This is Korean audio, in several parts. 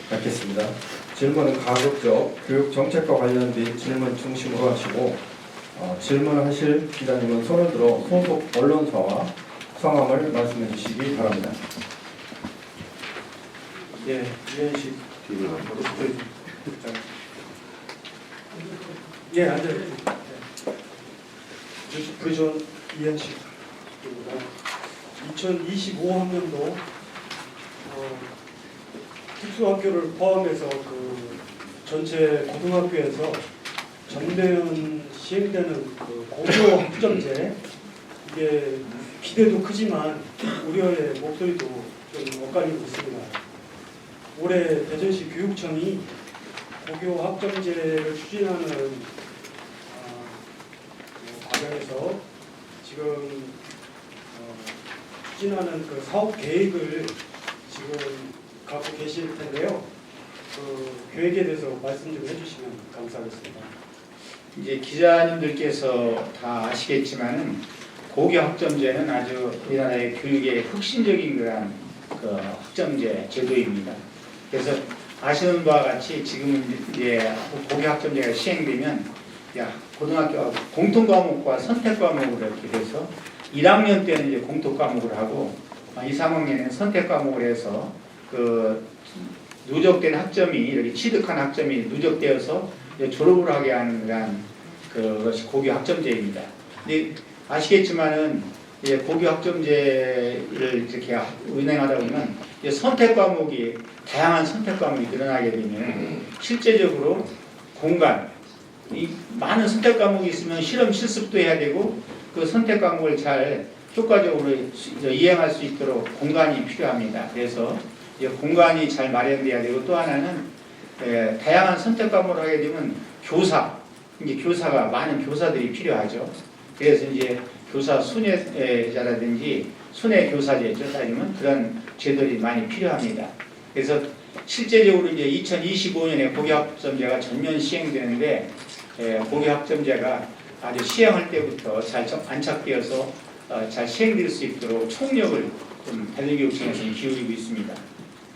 받겠습니다. 질문은 가급적 교육 정책과 관련된 질문 중심으로 하시고 질문을 하실 기자님은 손을 들어 소속 언론사와 성함을 말씀해 주시기 바랍니다. 예, 이현식 예, 앉아요. 부의원 이현식입니다. 2025학년도 특수학교를 포함해서 그 전체 고등학교에서 전면 시행되는 그 고교 학점제, 이게 기대도 크지만 우려의 목소리도 좀 엇갈리고 있습니다. 올해 대전시 교육청이 고교 학점제를 추진하는 과정에서 지금 추진하는 그 사업 계획을 지금 갖고 계실 텐데요. 그 계획에 대해서 말씀 좀 해주시면 감사하겠습니다. 이제 기자님들께서 다 아시겠지만은 고교 학점제는 아주 우리나라의 교육의 혁신적인 그런 그 학점제 제도입니다. 그래서 아시는 바와 같이 지금은 이제 고교 학점제가 시행되면 고등학교 공통 과목과 선택 과목으로 이렇게 돼서 1학년 때는 이제 공통 과목을 하고 2, 3학년에는 선택 과목을 해서 그 누적된 학점이 이렇게 취득한 학점이 누적되어서 졸업을 하게 하는 그것이 고교 학점제입니다. 근데 아시겠지만은 고교 학점제를 이렇게 운행하다 보면 선택 과목이 다양한 선택 과목이 늘어나게 되면 실제적으로 공간, 이 많은 선택 과목이 있으면 실험 실습도 해야 되고 그 선택 과목을 잘 효과적으로 이행할 수 있도록 공간이 필요합니다. 그래서 공간이 잘 마련돼야 되고 또 하나는 다양한 선택 과목을 하게 되면 교사가 많은 교사들이 필요하죠. 그래서 이제 교사 순회자라든지 순회 교사제죠. 따지면 그런 제도들이 많이 필요합니다. 그래서 실제적으로 이제 2025년에 고교 학점제가 전면 시행되는데 고교 학점제가 아주 시행할 때부터 잘 안착되어서 잘 시행될 수 있도록 총력을 좀 대전교육청에서 기울이고 있습니다.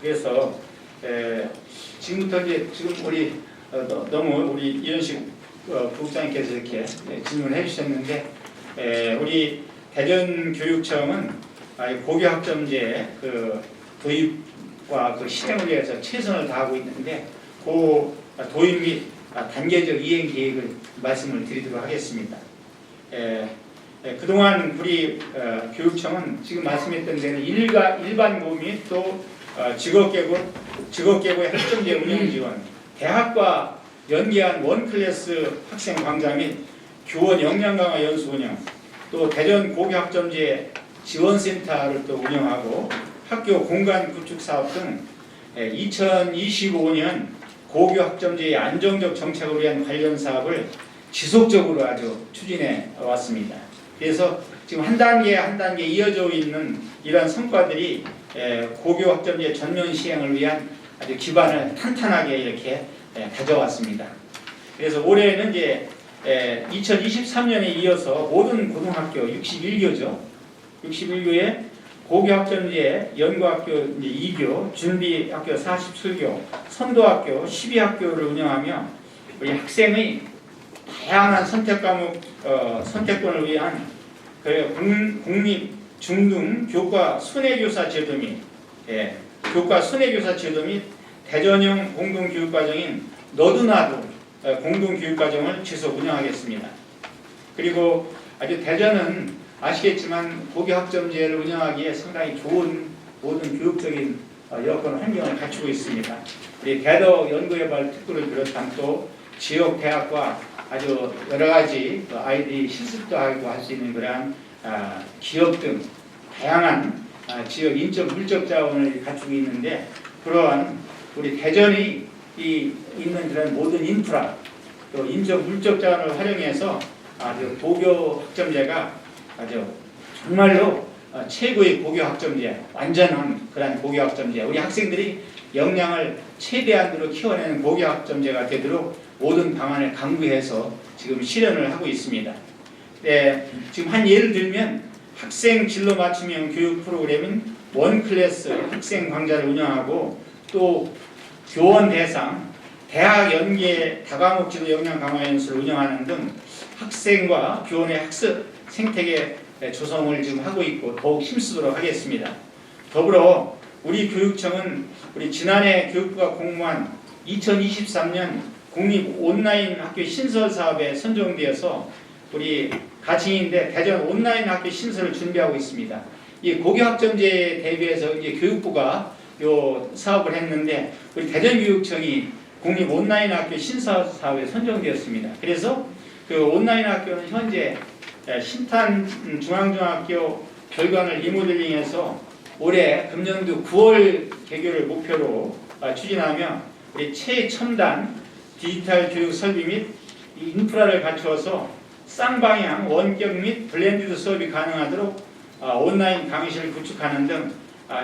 그래서 지금부터 이제 지금 너무 우리 이현식 부국장님께서 이렇게 질문을 해주셨는데 우리 대전교육청은 고교 학점제 그 도입과 그 실행을 위해서 최선을 다하고 있는데 그 도입 및 단계적 이행 계획을 말씀을 드리도록 하겠습니다. 그동안 우리 교육청은 지금 말씀했던 데는 일반고 및 또 직업계고의 학점제 운영 지원, 대학과 연계한 원클래스 학생 강좌 및 교원 역량 강화 연수 운영, 또 대전 고교 학점제 지원센터를 또 운영하고 학교 공간 구축 사업 등 2025년 고교 학점제의 안정적 정착을 위한 관련 사업을 지속적으로 아주 추진해 왔습니다. 그래서 지금 한 단계 이어져 있는 이러한 성과들이 고교 학점제 전면 시행을 위한 아주 기반을 탄탄하게 이렇게 가져왔습니다. 그래서 올해는 이제 2023년에 이어서 모든 고등학교 61교죠. 61교에 고교 학점제 연구학교 2교, 준비학교 47교, 선도학교 12학교를 운영하며 우리 학생의 다양한 선택 과목 선택권을 위한 국립 중등 교과 순회교사 제도 및 교과 순회교사 제도 및 대전형 공동교육과정인 너드나도 공동교육과정을 지속 운영하겠습니다. 그리고 아주 대전은 아시겠지만 고교 학점제를 운영하기에 상당히 좋은 모든 교육적인 여건 환경을 갖추고 있습니다. 우리 대덕 연구개발 특구를 비롯한 또 지역 대학과 아주 여러 가지 아이들이 실습도 하고 할 수 있는 그러한 기업 등 다양한 지역 인적 물적 자원을 갖추고 있는데 그러한 우리 대전이 있는 그런 모든 인프라 또 인적 물적 자원을 활용해서 아주 고교 학점제가 아주 정말로 최고의 고교 학점제, 완전한 그런 고교 학점제, 우리 학생들이 역량을 최대한으로 키워내는 고교 학점제가 되도록 모든 방안을 강구해서 지금 실현을 하고 있습니다. 지금 한 예를 들면 학생 진로 맞춤형 교육 프로그램인 원클래스 학생 강좌를 운영하고 또 교원 대상, 대학 연계 다과목 지도 역량 강화 연수를 운영하는 등 학생과 교원의 학습 생태계 조성을 지금 하고 있고 더욱 힘쓰도록 하겠습니다. 더불어 우리 교육청은 우리 지난해 교육부가 공모한 2023년 국립 온라인 학교 신설 사업에 선정되어서 우리 가칭인데 대전 온라인 학교 신설을 준비하고 있습니다. 이 고교학점제에 대비해서 이제 교육부가 요 사업을 했는데 우리 대전교육청이 국립 온라인 학교 신설 사업에 선정되었습니다. 그래서 그 온라인 학교는 현재 신탄 중앙중학교 별관을 리모델링해서 올해 금년도 9월 개교를 목표로 추진하며 우리 최첨단 디지털 교육 설비 및 인프라를 갖추어서 쌍방향 원격 및 블렌디드 수업이 가능하도록 온라인 강의실을 구축하는 등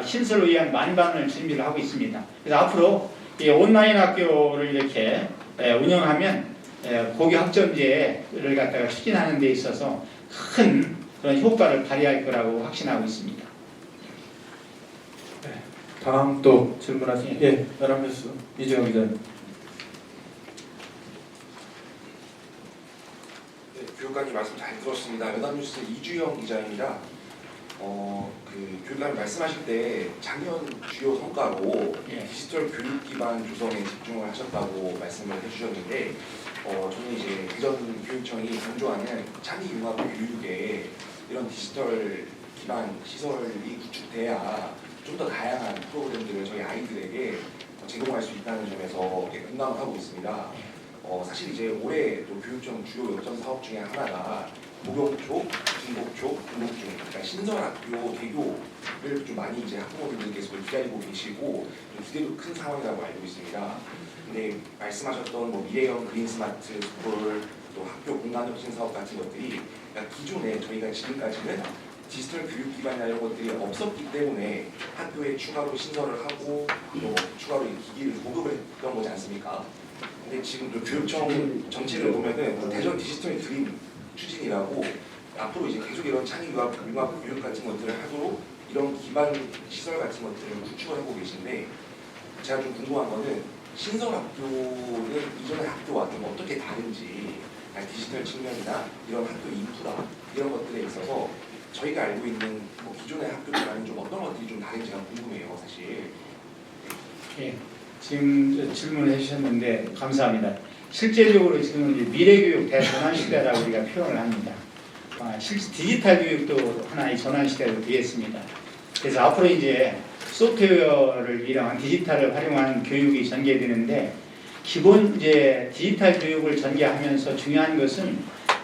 신설을 위한 만반을 준비를 하고 있습니다. 그래서 앞으로 이 온라인 학교를 이렇게 운영하면 고교 학점제를 갖다가 추진하는 데 있어서 큰 그런 효과를 발휘할 거라고 확신하고 있습니다. 다음 또 질문하신 연합뉴스 이재영 기자님. 네, 교육관님 말씀 잘 들었습니다. 연합뉴스 이주영 기자입니다. 교육관님 말씀하실 때 작년 주요 성과로 디지털 교육 기반 조성에 집중을 하셨다고 말씀을 해주셨는데, 저는 이제 대전 교육청이 강조하는 창의융합 교육에 이런 디지털 기반 시설이 구축돼야 좀 더 다양한 프로그램들을 저희 아이들에게 제공할 수 있다는 점에서 공감을 하고 있습니다. 사실 이제 올해 또 교육청 주요 역점 사업 중에 하나가 목욕초, 중복초, 등록중, 그러니까 신설학교 개교를 좀 많이 이제 학부모님들께서 기다리고 계시고 좀 기대도 큰 상황이라고 알고 있습니다. 근데 말씀하셨던 뭐 미래형 그린 스마트 스쿨, 또 학교 공간 혁신 사업 같은 것들이 그러니까 기존에 저희가 지금까지는 디지털 교육 기반이나 이런 것들이 없었기 때문에 학교에 추가로 신설을 하고 또 추가로 기기를 보급을 했던 거지 않습니까? 근데 지금 또 교육청 정책을 보면은 대전 디지털 드림 추진이라고 앞으로 이제 계속 이런 창의융합 교육 같은 것들을 하도록 이런 기반 시설 같은 것들을 구축을 하고 계신데, 제가 좀 궁금한 거는 신설 학교는 이전의 학교와 좀 어떻게 다른지, 디지털 측면이나 이런 학교 인프라 이런 것들에 있어서 저희가 알고 있는 뭐 기존의 학교들과는 좀 어떤 것들이 좀 다른지가 궁금해요, 사실. 예, 지금 질문을 해주셨는데 감사합니다. 실제적으로 지금 이제 미래교육 대전환 시대라고 우리가 표현을 합니다. 디지털 교육도 하나의 전환 시대로 되겠습니다. 그래서 앞으로 이제 소프트웨어를 이용한 디지털을 활용한 교육이 전개되는데, 기본 이제 디지털 교육을 전개하면서 중요한 것은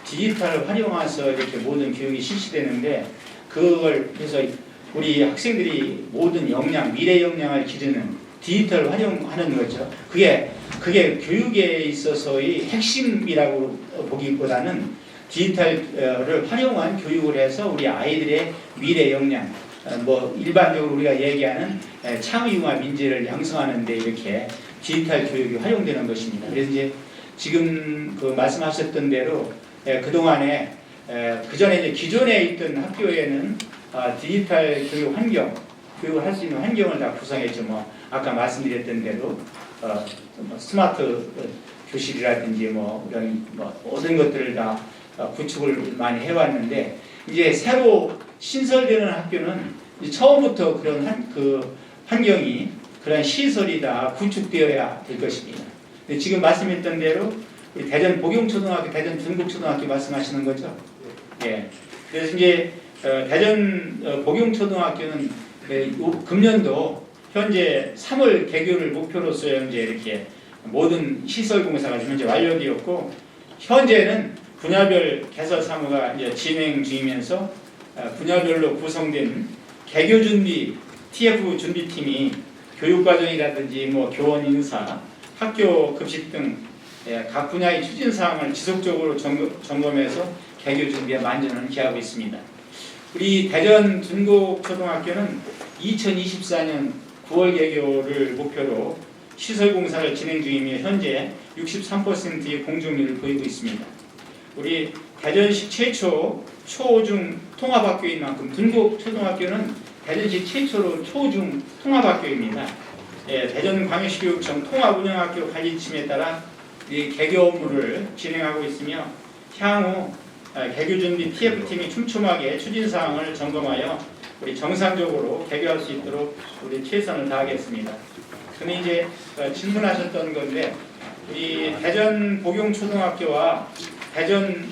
디지털을 활용해서 이렇게 모든 교육이 실시되는데, 그걸 해서 우리 학생들이 모든 역량, 미래 역량을 기르는 디지털을 활용하는 거죠. 그게 교육에 있어서의 핵심이라고 보기보다는 디지털을 활용한 교육을 해서 우리 아이들의 미래 역량, 뭐 일반적으로 우리가 얘기하는 창의융합 인재를 양성하는 데 이렇게 디지털 교육이 활용되는 것입니다. 그래서 이제 지금 그 말씀하셨던 대로 그동안에 그전에 이제 기존에 있던 학교에는 디지털 교육 환경, 교육을 할 수 있는 환경을 다 구성했죠. 뭐 아까 말씀드렸던 대로 스마트 교실이라든지 뭐 이런 모든 것들을 다 구축을 많이 해왔는데, 이제 새로 신설되는 학교는 이제 처음부터 그런 그 환경이, 그런 시설이 다 구축되어야 될 것입니다. 근데 지금 말씀했던 대로 우리 대전 복용초등학교, 대전 중국초등학교 말씀하시는 거죠? 예. 그래서 이제 대전 복용초등학교는 금년도 현재 3월 개교를 목표로서 이제 이렇게 모든 시설 공사가 현재 완료되었고, 현재는 분야별 개설 사무가 이제 진행 중이면서 분야별로 구성된 개교 준비 TF 준비팀이 교육과정이라든지 뭐 교원 인사, 학교 급식 등 각 분야의 추진 사항을 지속적으로 점검해서 개교 준비에 만전을 기하고 있습니다. 우리 대전 중국초등학교는 2024년 9월 개교를 목표로 시설 공사를 진행 중이며 현재 63%의 공정률을 보이고 있습니다. 우리 대전시 최초 초중 통합학교인 만큼 중국초등학교는 대전시 최초로 초중 통합학교입니다. 대전광역시교육청 통합운영학교 관리팀에 따라 이 개교 업무를 진행하고 있으며 향후 개교 준비 TF팀이 촘촘하게 추진사항을 점검하여 우리 정상적으로 개교할 수 있도록 우리 최선을 다하겠습니다. 근데 이제 질문하셨던 건데 우리 대전 복용초등학교와 대전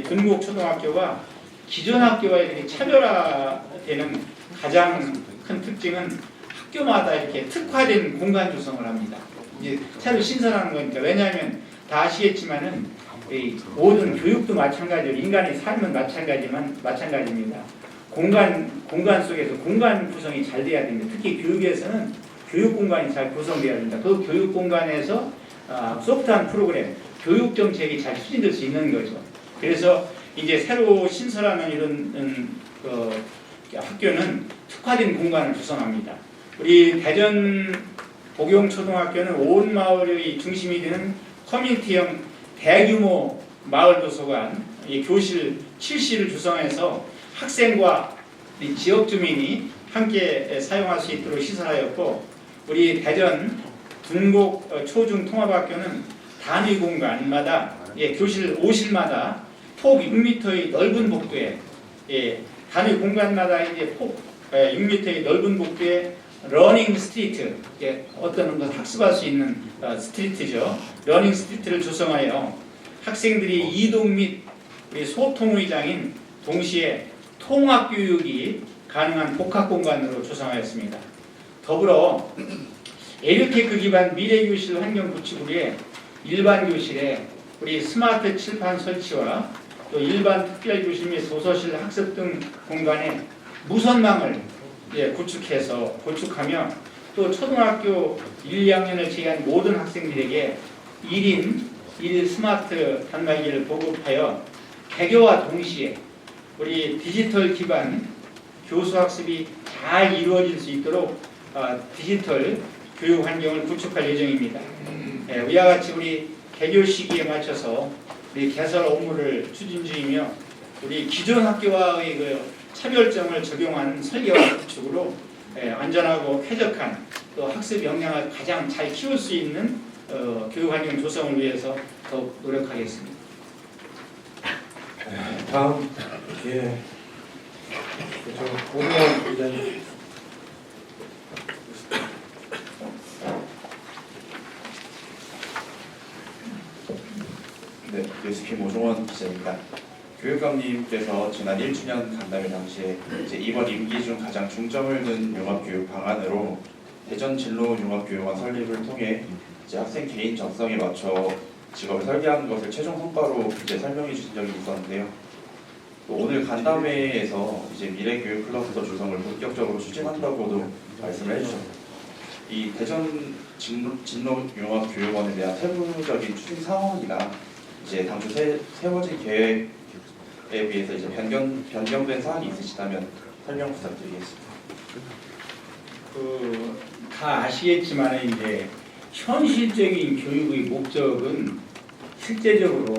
둔곡초등학교와 기존 학교와 이렇게 차별화되는 가장 큰 특징은 학교마다 이렇게 특화된 공간 조성을 합니다. 이제 새로 신설하는 거니까. 왜냐하면 다 아시겠지만은 이 모든 교육도 마찬가지로 인간의 삶은 마찬가지입니다. 공간 속에서 공간 구성이 잘 돼야 됩니다. 특히 교육에서는 교육 공간이 잘 구성돼야 됩니다. 그 교육 공간에서 소프트한 프로그램, 교육 정책이 잘 추진될 수 있는 거죠. 그래서 이제 새로 신설하는 이런 학교는 특화된 공간을 구성합니다. 우리 대전 복용초등학교는 온 마을의 중심이 되는 커뮤니티형 대규모 마을 도서관, 교실 7실을 구성해서 학생과 지역 주민이 함께 사용할 수 있도록 시설하였고, 우리 대전 둔곡 초중 통합학교는 단위 공간마다 교실 5실마다 폭 6m의 넓은 복도에 단위 공간마다 이제 폭 6m의 넓은 복도에 러닝 스트리트, 어떤 것 학습할 수 있는 스트리트죠. 러닝 스트리트를 조성하여 학생들이 이동 및 소통의 장인 동시에 통합 교육이 가능한 복합 공간으로 조성하였습니다. 더불어 에듀테크 기반 미래교실 환경 구축을 위해 일반 교실에 우리 스마트 칠판 설치와 또 일반 특별교실 및 도서실 학습 등 공간에 무선망을 구축하며 또 초등학교 1, 2학년을 제외한 모든 학생들에게 1인 1 스마트 단말기를 보급하여 개교와 동시에 우리 디지털 기반 교수학습이 잘 이루어질 수 있도록 디지털 교육 환경을 구축할 예정입니다. 위와 같이 우리 개교 시기에 맞춰서 우리 개설 업무를 추진 중이며 우리 기존 학교와의 차별점을 적용한 설계와 구축으로 안전하고 쾌적한 또 학습 역량을 가장 잘 키울 수 있는 교육 환경 조성을 위해서 더욱 노력하겠습니다. 다음 오동원 기자님. 네, 뉴스킴 오종원 기자입니다. 교육감님께서 지난 1주년 간담회 당시에 이제 이번 임기 중 가장 중점을 둔 융합교육 방안으로 대전 진로 융합교육원 설립을 통해 이제 학생 개인 적성에 맞춰 직업을 설계하는 것을 최종 성과로 이제 설명해 주신 적이 있었는데요. 또 오늘 간담회에서 이제 미래교육 클러스터 조성을 본격적으로 추진한다고도 말씀을 해주셨습니다. 이 대전 진로 융합교육원에 대한 세부적인 추진 상황이나 이제 당초 세워진 계획에 비해서 이제 변경된 사항이 있으시다면 설명 부탁드리겠습니다. 다 아시겠지만 이제 현실적인 교육의 목적은 실제적으로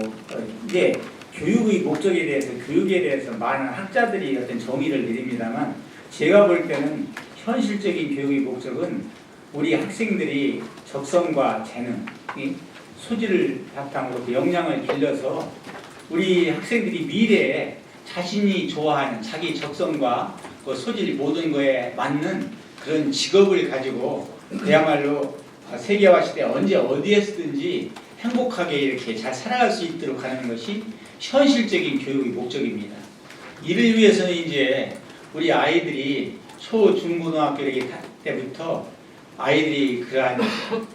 이제 교육의 목적에 대해서 교육에 대해서 많은 학자들이 어떤 정의를 내립니다만 제가 볼 때는 현실적인 교육의 목적은 우리 학생들이 적성과 재능, 소질을 바탕으로 그 역량을 길러서 우리 학생들이 미래에 자신이 좋아하는 자기 적성과 그 소질 모든 거에 맞는 그런 직업을 가지고 그야말로 세계화 시대 언제 어디에서든지 행복하게 이렇게 잘 살아갈 수 있도록 하는 것이 현실적인 교육의 목적입니다. 이를 위해서는 이제 우리 아이들이 초, 중, 고등학교 때부터 아이들이 그러한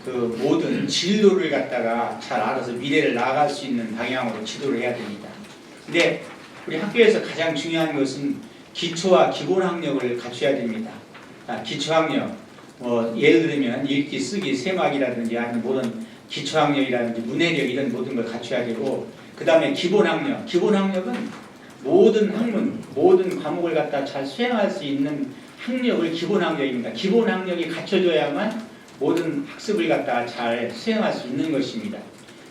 그 모든 진로를 갖다가 잘 알아서 미래를 나아갈 수 있는 방향으로 지도를 해야 됩니다. 근데 우리 학교에서 가장 중요한 것은 기초와 기본학력을 갖춰야 됩니다. 기초학력, 예를 들면 읽기, 쓰기, 세막이라든지 아니면 모든 기초학력이라든지 문해력 이런 모든 걸 갖춰야 되고, 그 다음에 기본학력. 기본학력은 모든 학문, 모든 과목을 갖다 잘 수행할 수 있는 학력을 기본학력입니다. 기본학력이 갖춰져야만 모든 학습을 갖다 잘 수행할 수 있는 것입니다.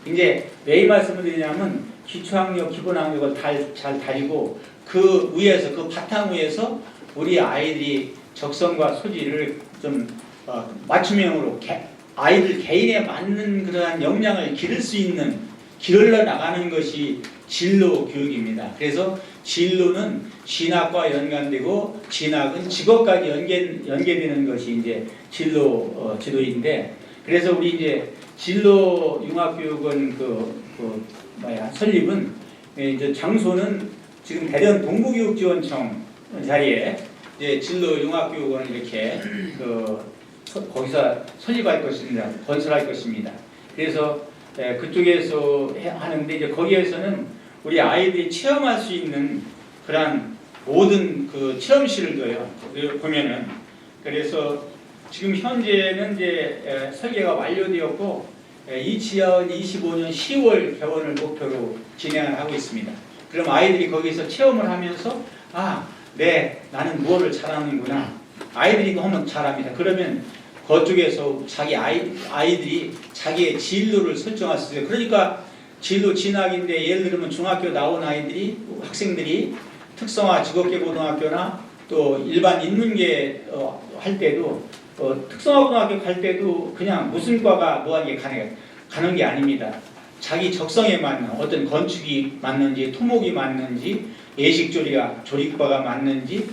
이제 왜 이 말씀을 드리냐면 기초학력, 기본학력을 잘 다지고 그 위에서 그 바탕 위에서 우리 아이들이 적성과 소질을 좀 맞춤형으로 아이들 개인에 맞는 그러한 역량을 기를 수 있는 길러 나가는 것이 진로 교육입니다. 그래서 진로는 진학과 연관되고 진학은 직업까지 연계되는 것이 이제 진로 지도인데, 그래서 우리 이제 진로 융합교육원 설립은 이제 장소는 지금 대전 동부교육지원청 자리에 이제 진로 융합교육원을 이렇게 거기서 설립할 것입니다. 건설할 것입니다. 그래서 그쪽에서 하는데 이제 거기에서는 우리 아이들이 체험할 수 있는 그런 모든 그 체험실을 둬요. 보면은 그래서 지금 현재는 이제 설계가 완료되었고 2025년 10월 개원을 목표로 진행을 하고 있습니다. 그럼 아이들이 거기서 체험을 하면서 나는 무엇을 잘하는구나. 아이들이 너무 잘합니다. 그러면 그쪽에서 자기 아이들이 자기의 진로를 설정할 수 있어요. 그러니까 진로 진학인데 예를 들면 중학교 나온 학생들이 특성화 직업계고등학교나 또 일반 인문계 할 때도 특성화고등학교 갈 때도 그냥 무슨 과가 뭐하는 게 가는 게 아닙니다. 자기 적성에 맞는 어떤 건축이 맞는지 토목이 맞는지 조리과가 맞는지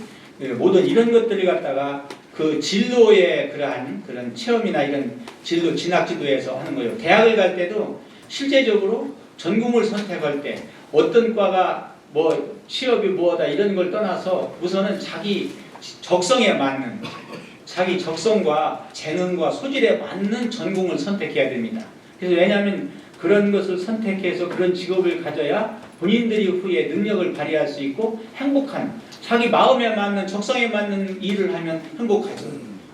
모든 이런 것들을 갖다가 그 진로의 그런 체험이나 이런 진로 진학지도에서 하는 거예요. 대학을 갈 때도 실제적으로 전공을 선택할 때 어떤 과가 취업이 뭐다 이런 걸 떠나서 우선은 자기 적성에 맞는 자기 적성과 재능과 소질에 맞는 전공을 선택해야 됩니다. 그래서 왜냐하면 그런 것을 선택해서 그런 직업을 가져야 본인들이 후에 능력을 발휘할 수 있고 행복한 자기 마음에 맞는 적성에 맞는 일을 하면 행복하죠.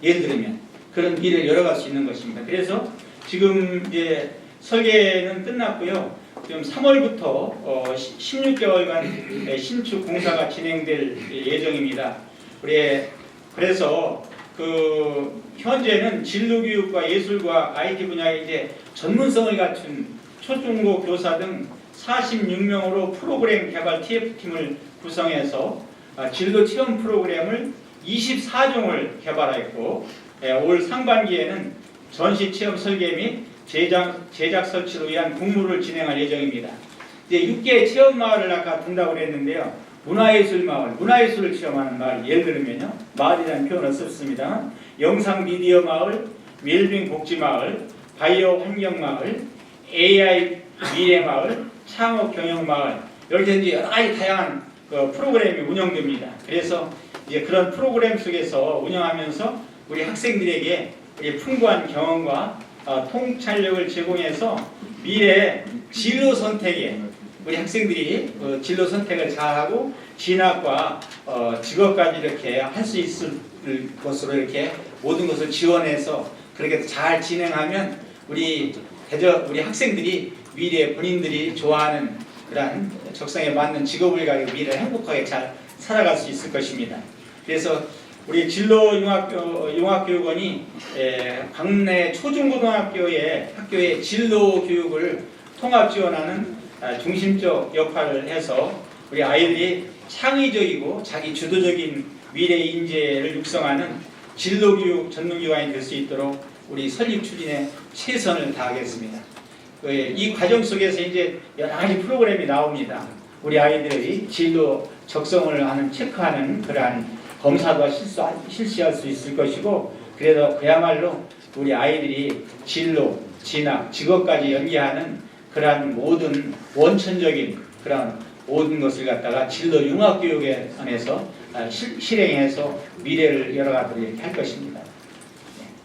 예를 들면 그런 길을 열어갈 수 있는 것입니다. 그래서 지금 이제 설계는 끝났고요. 지금 3월부터 16개월간 신축 공사가 진행될 예정입니다. 그래서 현재는 진로교육과 예술과 IT 분야에 이제 전문성을 갖춘 초중고 교사 등 46명으로 프로그램 개발 TF팀을 구성해서 진로 체험 프로그램을 24종을 개발했고 올 상반기에는 전시 체험 설계 및 제작 설치를 위한 공모를 진행할 예정입니다. 이제 6개 체험 마을을 아까 둔다고 그랬는데요. 문화예술 마을, 문화예술을 체험하는 마을, 예를 들면요. 마을이라는 표현을 썼습니다. 영상 미디어 마을, 웰빙 복지 마을, 바이오 환경 마을, AI 미래 마을, 창업 경영 마을, 이렇게 이제 여러 가지 다양한 프로그램이 운영됩니다. 그래서 이제 그런 프로그램 속에서 운영하면서 우리 학생들에게 풍부한 경험과 통찰력을 제공해서 미래 진로 선택에 우리 학생들이 진로 선택을 잘하고 진학과 직업까지 이렇게 할 수 있을 것으로 이렇게 모든 것을 지원해서 그렇게 잘 진행하면 우리 학생들이 미래에 본인들이 좋아하는 그런 적성에 맞는 직업을 가지고 미래에 행복하게 잘 살아갈 수 있을 것입니다. 그래서 우리 진로 융합교육원이 광내 초중고등학교의 학교의 진로 교육을 통합 지원하는 중심적 역할을 해서 우리 아이들이 창의적이고 자기 주도적인 미래 인재를 육성하는 진로교육 전문기관이 될 수 있도록 우리 설립 추진에 최선을 다하겠습니다. 이 과정 속에서 이제 여러 가지 프로그램이 나옵니다. 우리 아이들의 진로 적성을 체크하는 그러한 검사도 실시할 수 있을 것이고, 그래서 그야말로 우리 아이들이 진로, 진학, 직업까지 연계하는 그러한 모든 원천적인 그런 모든 것을 갖다가 진로 융합교육에 안에서 실행해서 미래를 열어가도록 할 것입니다.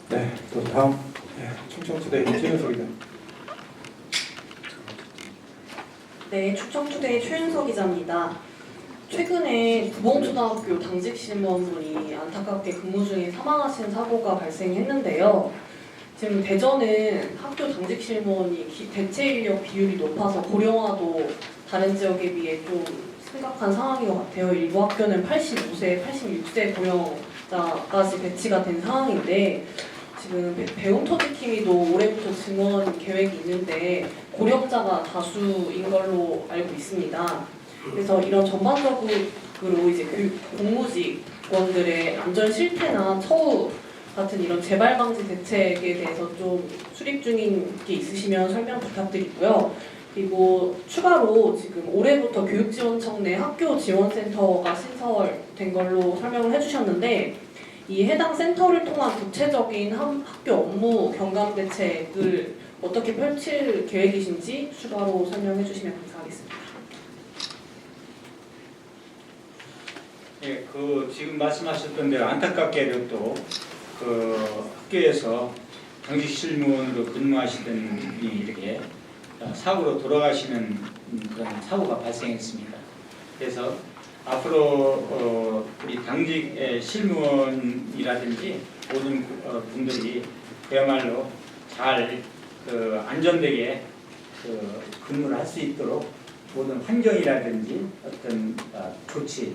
네, 또 다음 충청투데이 최윤석입니다. 네, 충청투데이 최윤석 기자입니다. 최근에 구봉초등학교 당직 실무원분이 안타깝게 근무 중에 사망하신 사고가 발생했는데요. 지금 대전은 학교 당직 실무원이 대체 인력 비율이 높아서 고령화도 다른 지역에 비해 좀 심각한 상황인 것 같아요. 일부 학교는 85세, 86세 고령자까지 배치가 된 상황인데, 지금 배움터지킴이도 올해부터 증원 계획이 있는데 고령자가 다수인 걸로 알고 있습니다. 그래서 이런 전반적으로 이제 공무직원들의 안전 실태나 처우 같은 이런 재발 방지 대책에 대해서 좀 수립 중인 게 있으시면 설명 부탁드리고요. 그리고 추가로 지금 올해부터 교육지원청 내 학교지원센터가 신설된 걸로 설명을 해주셨는데 이 해당 센터를 통한 구체적인 학교 업무 경감 대책을 어떻게 펼칠 계획이신지 추가로 설명해 주시면 감사하겠습니다. 예, 지금 말씀하셨던 대로 안타깝게도 또 학교에서 당직 실무원으로 근무하시던 분이 이렇게 사고로 돌아가시는 그런 사고가 발생했습니다. 그래서 앞으로 우리 당직 실무원이라든지 모든 분들이 그야말로 잘 안전되게 근무를 할 수 있도록 모든 환경이라든지 어떤 조치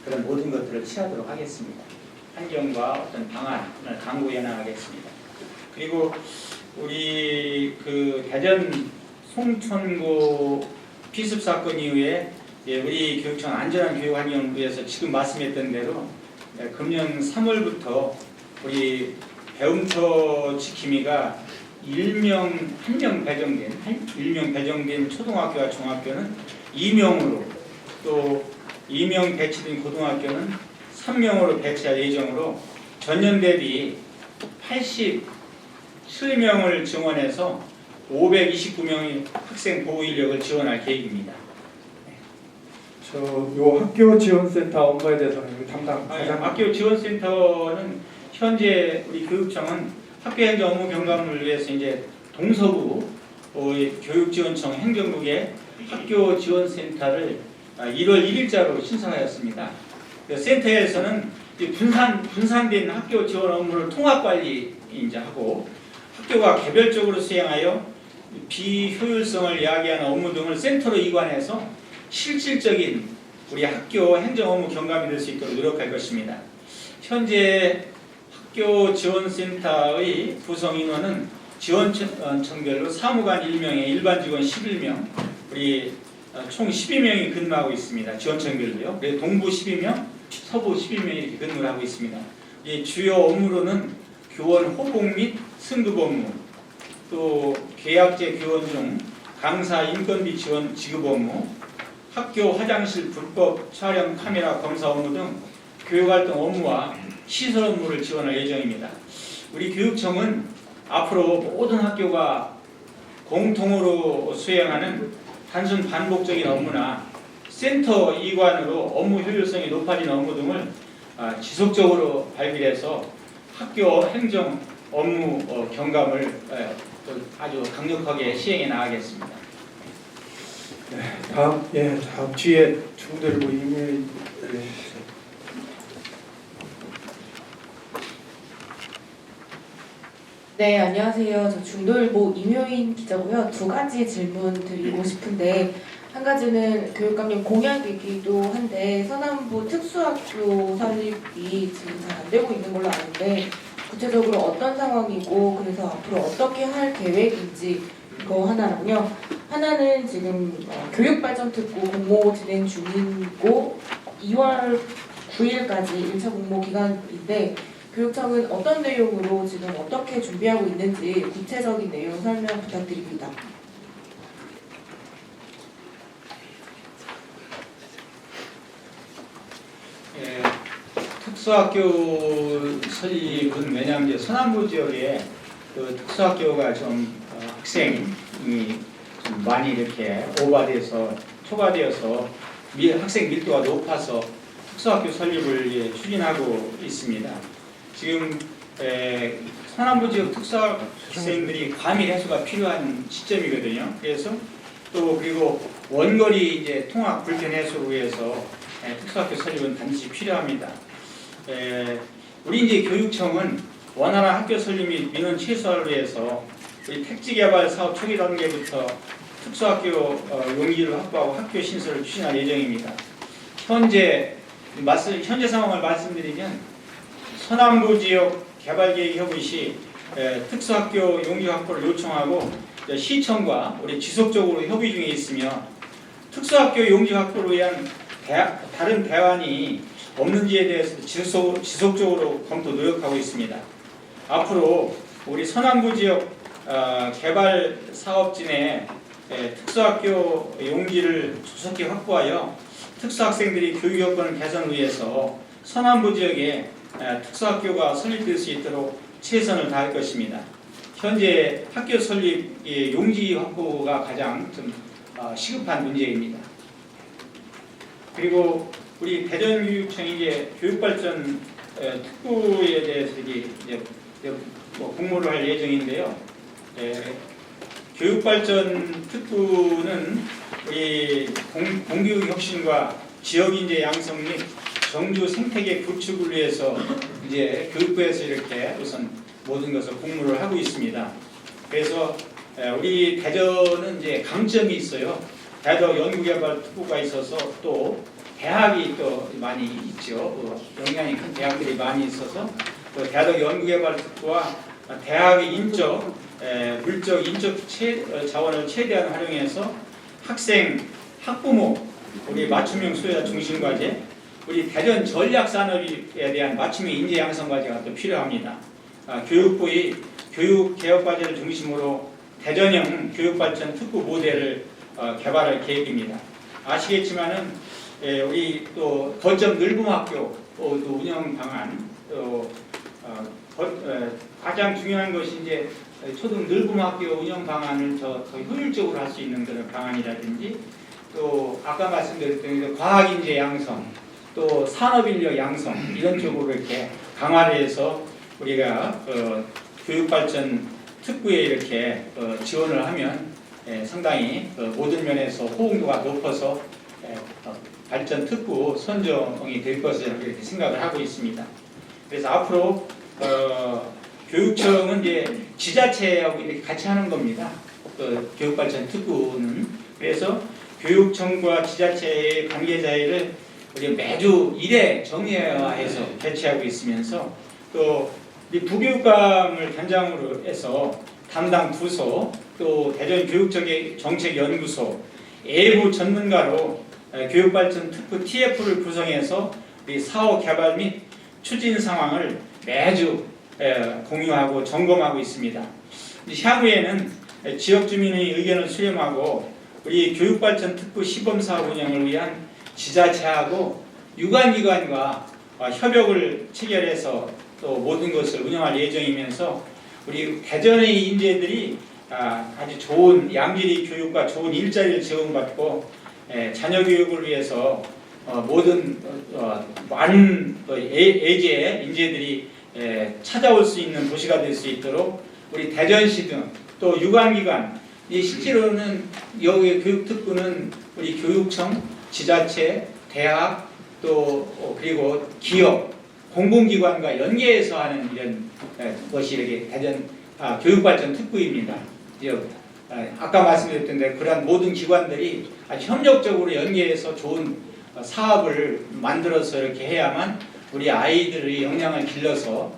그런 모든 것들을 취하도록 하겠습니다. 환경과 어떤 방안을 강구해 나가겠습니다. 그리고 우리 대전 송천고 피습 사건 이후에 우리 교육청 안전한 교육 환경을 위해서 지금 말씀했던 대로 금년 3월부터 우리 배움터 지킴이가 1명 배정된 초등학교와 중학교는 2명으로 또 2명 배치된 고등학교는 3명으로 배치할 예정으로 전년 대비 87명을 증원해서 529명의 학생 보호 인력을 지원할 계획입니다. 요 학교 지원센터 업무에 대해서는 담당 과장. 학교 지원센터는 현재 우리 교육청은 학교 행정 업무 경감을 위해서 이제 동서부 교육지원청 행정국에 학교 지원센터를 1월 1일자로 신설하였습니다. 센터에서는 분산된 학교 지원 업무를 통합 관리 이제 하고 학교가 개별적으로 수행하여 비효율성을 야기하는 업무 등을 센터로 이관해서 실질적인 우리 학교 행정 업무 경감이 될 수 있도록 노력할 것입니다. 현재 학교 지원센터의 구성 인원은 지원청별로 사무관 1명에 일반 직원 11명, 우리 총 12명이 근무하고 있습니다. 지원청별로요. 그래서 동부 12명, 서부 12명이 이렇게 근무를 하고 있습니다. 이 주요 업무로는 교원 호복 및 승급 업무, 또 계약제 교원 중 강사 인건비 지원 지급 업무, 학교 화장실 불법 촬영 카메라 검사 업무 등 교육활동 업무와 시설 업무를 지원할 예정입니다. 우리 교육청은 앞으로 모든 학교가 공통으로 수행하는 단순 반복적인 업무나 센터 이관으로 업무 효율성이 높아진 업무 등을 지속적으로 발굴해서 학교 행정 업무 경감을 아주 강력하게 시행해 나가겠습니다. 다음 뒤에 중들고 이메일. 네, 안녕하세요. 저 중도일보 임효인 기자고요. 두 가지 질문 드리고 싶은데 한 가지는 교육감님 공약이기도 한데 서남부 특수학교 설립이 지금 잘 안 되고 있는 걸로 아는데 구체적으로 어떤 상황이고 그래서 앞으로 어떻게 할 계획인지 이거 하나랑요. 하나는 지금 교육발전특구 공모 진행 중이고 2월 9일까지 1차 공모 기간인데 교육청은 어떤 내용으로 지금 어떻게 준비하고 있는지 구체적인 내용 설명 부탁드립니다. 특수학교 설립은 왜냐하면 이제 서남부 지역에 특수학교가 좀 학생이 좀 많이 이렇게 오버돼서 초과되어서 학생 밀도가 높아서 특수학교 설립을 추진하고 있습니다. 지금 서남부 지역 특수학생들이 과밀 해소가 필요한 시점이거든요. 그래서 또 그리고 원거리 이제 통학 불편 해소를 위해서 특수학교 설립은 반드시 필요합니다. 우리 이제 교육청은 원활한 학교 설립 및 민원 최소화를 위해서 우리 택지개발 사업 초기 단계부터 특수학교 용기를 확보하고 학교 신설을 추진할 예정입니다. 현재 상황을 말씀드리면 서남부 지역 개발계획 협의 시 특수학교 용기 확보를 요청하고 시청과 우리 지속적으로 협의 중에 있으며 특수학교 용기 확보를 위한 다른 대안이 없는지에 대해서 지속적으로 검토 노력하고 있습니다. 앞으로 우리 서남부 지역 개발 사업진의 특수학교 용지를 조속히 확보하여 특수학생들이 교육 여건을 개선을 위해서 서남부 지역에 특수학교가 설립될 수 있도록 최선을 다할 것입니다. 현재 학교 설립 용지 확보가 가장 좀 시급한 문제입니다. 그리고 우리 대전교육청이 이제 교육발전 특구에 대해서 이제 공모를 할 예정인데요. 교육발전 특구는 우리 공교육 혁신과 지역인재 양성 및 정주 생태계 구축을 위해서 이제 교육부에서 이렇게 우선 모든 것을 공모를 하고 있습니다. 그래서 우리 대전은 이제 강점이 있어요. 대덕 연구개발 특구가 있어서 또 대학이 또 많이 있죠. 영향이 큰 대학들이 많이 있어서 또 대덕 연구개발 특구와 대학의 인적, 물적, 인적 자원을 최대한 활용해서 학생, 학부모, 우리 맞춤형 수요자 중심 과제, 우리 대전 전략 산업에 대한 맞춤형 인재 양성 과제가 또 필요합니다. 교육부의 교육 개혁 과제를 중심으로 대전형 교육발전 특구 모델을 개발할 계획입니다. 아시겠지만은 우리 또 거점 늘봄학교 또 운영 방안 또 가장 중요한 것이 이제 초등 늘봄학교 운영 방안을 더 효율적으로 할 수 있는 그런 방안이라든지 또 아까 말씀드렸던 과학인재 양성 또 산업인력 양성 이런 쪽으로 이렇게 강화를 해서 우리가 교육발전 특구에 이렇게 지원을 하면 상당히 모든 면에서 호응도가 높아서 발전 특구 선정이 될 것을 이렇게 생각을 하고 있습니다. 그래서 앞으로 교육청은 이제 지자체하고 이렇게 같이 하는 겁니다. 교육발전 특구는 그래서 교육청과 지자체의 관계자회를 우리 매주 1회 정례화해서 개최하고 있으면서 또 부교육감을 단장으로 해서 담당 부서 또 대전교육정책연구소 외부 전문가로 교육발전 특구 TF를 구성해서 우리 사업 개발 및 추진 상황을 매주 공유하고 점검하고 있습니다. 향후에는 지역 주민의 의견을 수렴하고 우리 교육발전 특구 시범사업 운영을 위한 지자체하고 유관기관과 협약을 체결해서 또 모든 것을 운영할 예정이면서 우리 대전의 인재들이 아주 좋은 양질의 교육과 좋은 일자리를 제공받고 자녀 교육을 위해서 모든 많은 애지의 인재들이 찾아올 수 있는 도시가 될 수 있도록 우리 대전시 등 또 유관기관 실제로는 여기 교육특구는 우리 교육청, 지자체, 대학 또 그리고 기업, 공공기관과 연계해서 하는 이런 것이 이렇게 대전 교육발전 특구입니다. 아까 말씀드렸던 데 그러한 모든 기관들이 아주 협력적으로 연계해서 좋은 사업을 만들어서 이렇게 해야만 우리 아이들의 역량을 길러서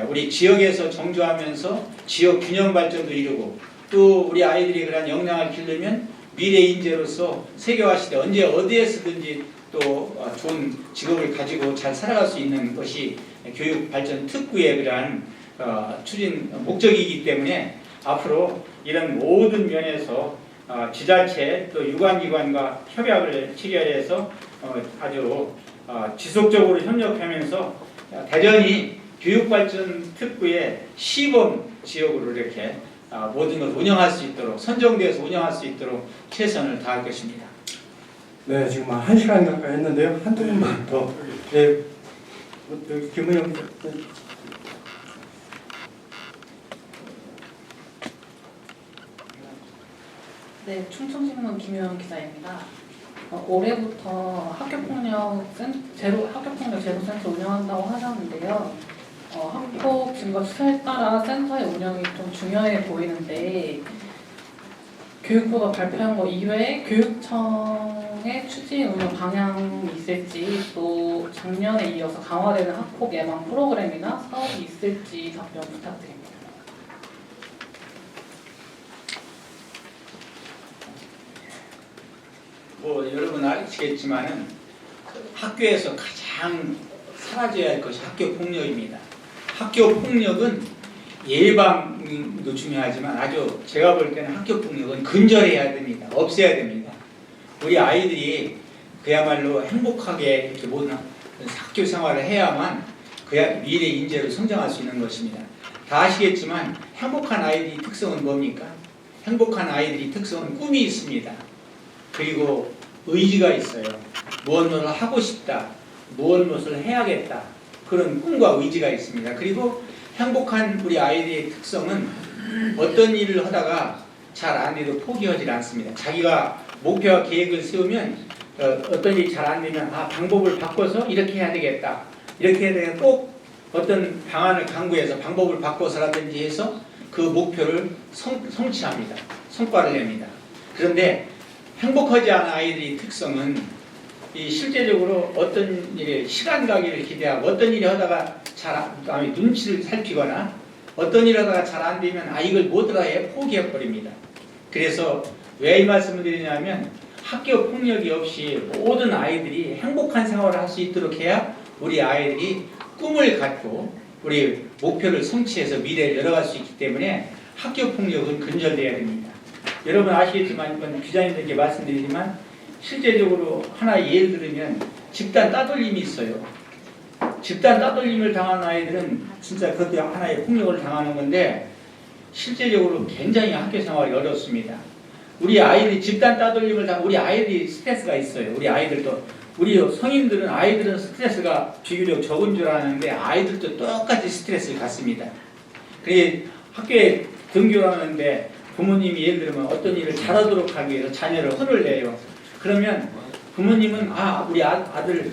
우리 지역에서 정주하면서 지역 균형 발전도 이루고 또 우리 아이들이 그런 역량을 기르면 미래 인재로서 세계화 시대 언제 어디에서든지 또 좋은 직업을 가지고 잘 살아갈 수 있는 것이 교육 발전 특구의 그러한 추진 목적이기 때문에 앞으로 이런 모든 면에서 지자체 또 유관기관과 협약을 체결해서 아주 지속적으로 협력하면서 대전이 교육발전 특구의 시범 지역으로 이렇게 모든 걸 운영할 수 있도록 선정돼서 운영할 수 있도록 최선을 다할 것입니다. 네, 지금 한 1시간 가까이 했는데요. 한두 분만 더. 네, 여기 김은영 기자. 네, 충청신문 김효연 기자입니다. 올해부터 학교폭력 제로센터 운영한다고 하셨는데요. 학폭 증거 추세에 따라 센터의 운영이 좀 중요해 보이는데 교육부가 발표한 거 이외에 교육청의 추진 운영 방향이 있을지 또 작년에 이어서 강화되는 학폭 예방 프로그램이나 사업이 있을지 답변 부탁드립니다. 여러분 아시겠지만은 학교에서 가장 사라져야 할 것이 학교 폭력입니다. 학교 폭력은 예방도 중요하지만 아주 제가 볼 때는 학교 폭력은 근절해야 됩니다. 없애야 됩니다. 우리 아이들이 그야말로 행복하게 이렇게 모든 학교 생활을 해야만 그야 미래 인재로 성장할 수 있는 것입니다. 다 아시겠지만 행복한 아이들의 특성은 뭡니까? 행복한 아이들의 특성은 꿈이 있습니다. 그리고 의지가 있어요. 무엇을 하고 싶다. 무엇을 해야겠다. 그런 꿈과 의지가 있습니다. 그리고 행복한 우리 아이들의 특성은 어떤 일을 하다가 잘 안 돼도 포기하지 않습니다. 자기가 목표와 계획을 세우면 어떤 일이 잘 안 되면 방법을 바꿔서 이렇게 해야 되겠다. 이렇게 해야 되겠다. 꼭 어떤 방안을 강구해서 방법을 바꿔서라든지 해서 그 목표를 성취합니다. 성과를 냅니다. 그런데 행복하지 않은 아이들의 특성은 이 실제적으로 어떤 일에 시간 가기를 기대하고 어떤 일을 하다가 잘 눈치를 살피거나 어떤 일을 하다가 잘 안 되면 이걸 뭐더라 해 포기해버립니다. 그래서 왜 이 말씀을 드리냐면 학교 폭력이 없이 모든 아이들이 행복한 생활을 할 수 있도록 해야 우리 아이들이 꿈을 갖고 우리 목표를 성취해서 미래를 열어갈 수 있기 때문에 학교 폭력은 근절돼야 됩니다. 여러분 아시겠지만 이건 기자님들께 말씀드리지만 실제적으로 하나 예를 들으면 집단 따돌림이 있어요. 집단 따돌림을 당하는 아이들은 진짜 그것도 하나의 폭력을 당하는 건데 실제적으로 굉장히 학교 생활이 어렵습니다. 우리 아이들이 집단 따돌림을 당하면 우리 아이들이 스트레스가 있어요. 우리 성인들은 아이들은 스트레스가 비교적 적은 줄 아는데 아이들도 똑같이 스트레스를 갖습니다. 그게 학교에 등교를 하는데 부모님이 예를 들면 어떤 일을 잘하도록 하기 위해서 자녀를 혼을 내요. 그러면 부모님은 우리 아들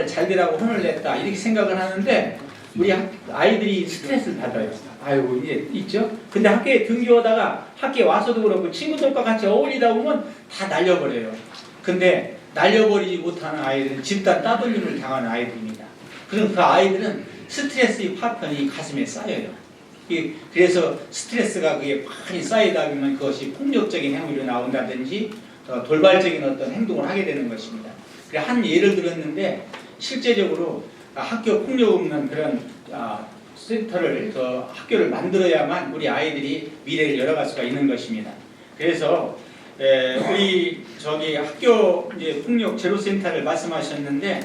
잘 되라고 혼을 냈다 이렇게 생각을 하는데 우리 아이들이 스트레스를 받아요. 이제 있죠? 근데 학교에 등교하다가 학교에 와서도 그렇고 친구들과 같이 어울리다 보면 다 날려버려요. 근데 날려버리지 못하는 아이들은 집단 따돌림을 당하는 아이들입니다. 그럼 그 아이들은 스트레스의 파편이 가슴에 쌓여요. 그래서 스트레스가 그게 많이 쌓이다 보면 그것이 폭력적인 행위로 나온다든지 돌발적인 어떤 행동을 하게 되는 것입니다. 한 예를 들었는데 실제적으로 학교 폭력 없는 그런 센터를 학교를 만들어야만 우리 아이들이 미래를 열어갈 수가 있는 것입니다. 그래서 우리 학교 이제 폭력 제로 센터를 말씀하셨는데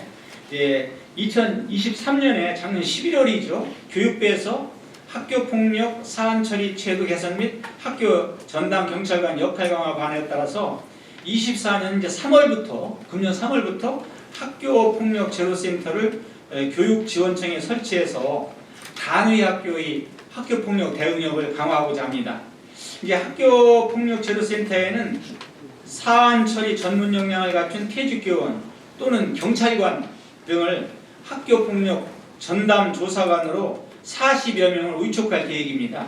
2023년에 작년 11월이죠. 교육부에서 학교 폭력 사안 처리 제도 개선 및 학교 전담 경찰관 역할 강화 방안에 따라서 24년 이제 3월부터 금년 3월부터 학교 폭력 제로 센터를 교육지원청에 설치해서 단위 학교의 학교 폭력 대응력을 강화하고자 합니다. 이제 학교 폭력 제로 센터에는 사안 처리 전문 역량을 갖춘 퇴직교원 또는 경찰관 등을 학교 폭력 전담 조사관으로 40여 명을 위촉할 계획입니다.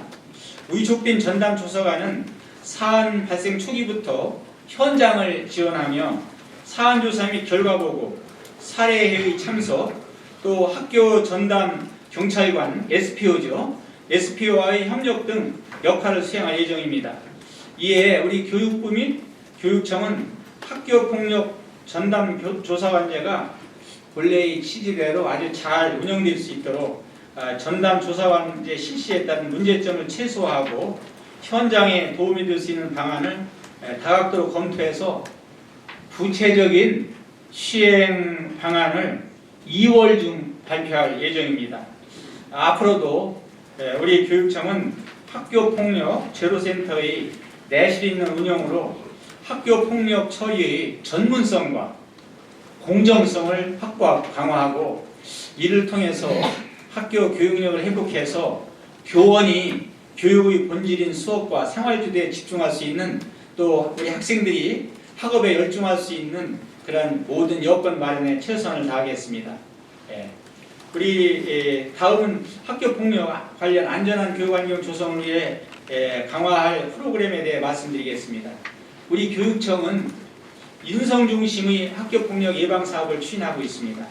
위촉된 전담 조사관은 사안 발생 초기부터 현장을 지원하며 사안 조사 및 결과 보고, 사례회의 참석, 또 학교 전담 경찰관 SPO죠. SPO와의 협력 등 역할을 수행할 예정입니다. 이에 우리 교육부 및 교육청은 학교 폭력 전담 조사관제가 본래의 취지대로 아주 잘 운영될 수 있도록 전담 조사관제 실시에 따른 문제점을 최소화하고 현장에 도움이 될 수 있는 방안을 다각도로 검토해서 구체적인 시행 방안을 2월 중 발표할 예정입니다. 앞으로도 우리 교육청은 학교폭력 제로센터의 내실 있는 운영으로 학교폭력 처리의 전문성과 공정성을 확보하고 강화하고 이를 통해서 학교 교육력을 회복해서 교원이 교육의 본질인 수업과 생활주대에 집중할 수 있는 또 우리 학생들이 학업에 열중할 수 있는 그런 모든 여건 마련에 최선을 다하겠습니다. 우리 다음은 학교폭력 관련 안전한 교육환경 조성을 위해 강화할 프로그램에 대해 말씀드리겠습니다. 우리 교육청은 인성중심의 학교폭력 예방사업을 추진하고 있습니다.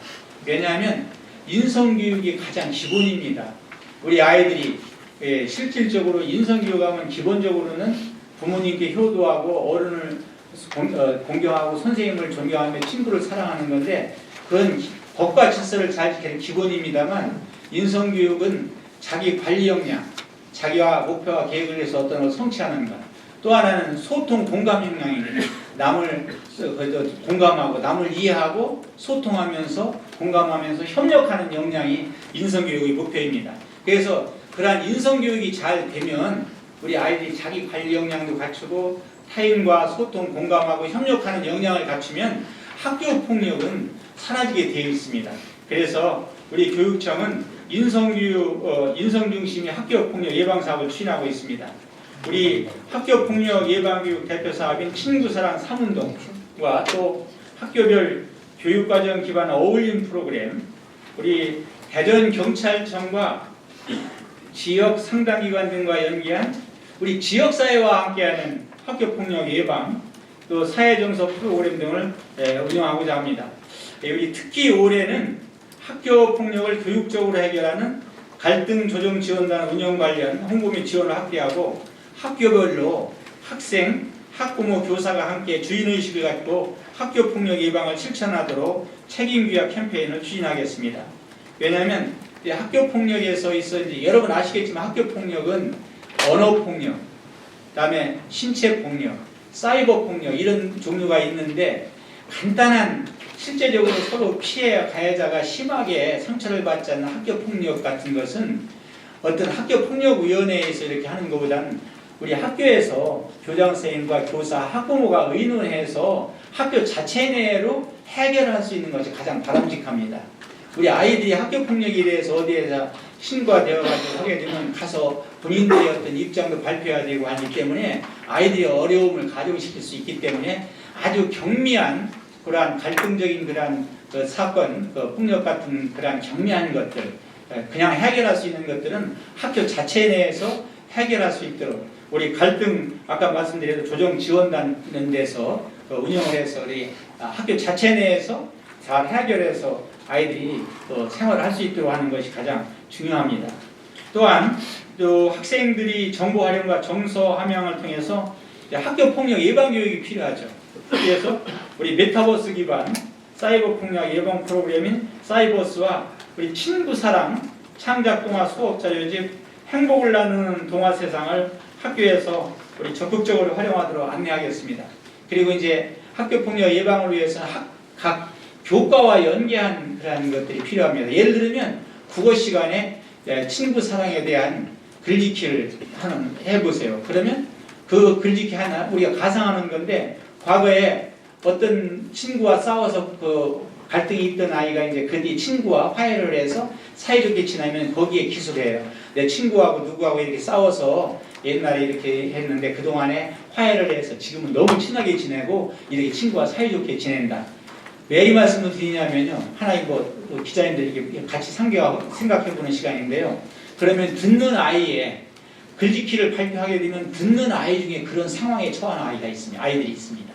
왜냐하면 인성교육이 가장 기본입니다. 우리 아이들이 실질적으로 인성교육하면 기본적으로는 부모님께 효도하고 어른을 공경하고 선생님을 존경하며 친구를 사랑하는 건데 그런 법과 질서를 잘 지키는 기본입니다만 인성교육은 자기 관리 역량, 자기와 목표와 계획을 위해서 어떤 걸 성취하는 것. 또 하나는 소통 공감 역량입니다. 남을 공감하고 남을 이해하고 소통하면서 공감하면서 협력하는 역량이 인성교육의 목표입니다. 그래서 그러한 인성교육이 잘 되면 우리 아이들이 자기 관리 역량도 갖추고 타인과 소통, 공감하고 협력하는 역량을 갖추면 학교 폭력은 사라지게 되어 있습니다. 그래서 우리 교육청은 인성 중심의 학교 폭력 예방 사업을 추진하고 있습니다. 우리 학교 폭력 예방 교육 대표 사업인 친구사랑 3운동과 또 학교별 교육과정 기반 어울림 프로그램, 우리 대전 경찰청과 지역 상담기관 등과 연계한 우리 지역사회와 함께하는 학교폭력 예방, 또 사회정서 프로그램 등을 운영하고자 합니다. 우리 특히 올해는 학교폭력을 교육적으로 해결하는 갈등 조정 지원단 운영 관련 홍보 및 지원을 확대하고 학교별로 학생, 학부모, 교사가 함께 주인의식을 갖고 학교폭력 예방을 실천하도록 책임교육 캠페인을 추진하겠습니다. 왜냐하면 학교폭력에서 있어 이제 여러분 아시겠지만 학교폭력은 언어폭력, 그다음에 신체폭력, 사이버폭력 이런 종류가 있는데 간단한 실제적으로 서로 피해 가해자가 심하게 상처를 받지 않는 학교폭력 같은 것은 어떤 학교폭력위원회에서 이렇게 하는 것보다는 우리 학교에서 교장선생님과 교사, 학부모가 의논해서 학교 자체 내로 해결할 수 있는 것이 가장 바람직합니다. 우리 아이들이 학교폭력에 대해서 어디에서 신고되어가지고 하게 되면 가서 본인들의 어떤 입장도 발표해야 되고 하기 때문에 아이들의 어려움을 가중시킬 수 있기 때문에 아주 경미한 그러한 갈등적인 그러한 그 사건, 그 폭력 같은 그러한 경미한 것들, 그냥 해결할 수 있는 것들은 학교 자체 내에서 해결할 수 있도록 우리 갈등 아까 말씀드린 조정 지원단 이런 데서 운영을 해서 우리 학교 자체 내에서 잘 해결해서 아이들이 또 생활을 할 수 있도록 하는 것이 가장 중요합니다. 또한 또 학생들이 정보 활용과 정서 함양을 통해서 학교 폭력 예방 교육이 필요하죠. 그래서 우리 메타버스 기반 사이버 폭력 예방 프로그램인 사이버스와 우리 친구 사랑 창작 동화 수업 자료집 행복을 나누는 동화 세상을 학교에서 우리 적극적으로 활용하도록 안내하겠습니다. 그리고 이제 학교 폭력 예방을 위해서는 각 교과와 연계한 그런 것들이 필요합니다. 예를 들면 국어 시간에 친구 사랑에 대한 글짓기를 해보세요. 그러면 그 글짓기 하나 우리가 가상하는 건데 과거에 어떤 친구와 싸워서 그 갈등이 있던 아이가 이제 그 뒤 친구와 화해를 해서 사이좋게 지내면 거기에 기술해요. 내 친구하고 누구하고 이렇게 싸워서 옛날에 이렇게 했는데 그동안에 화해를 해서 지금은 너무 친하게 지내고 이렇게 친구와 사이좋게 지낸다. 왜 이 말씀을 드리냐면요. 하나의 기자님들이 같이 생각해보는 시간인데요. 그러면 듣는 아이의 글짓기를 발표하게 되면 듣는 아이 중에 그런 상황에 처한 아이가 있습니다. 아이들이 있습니다.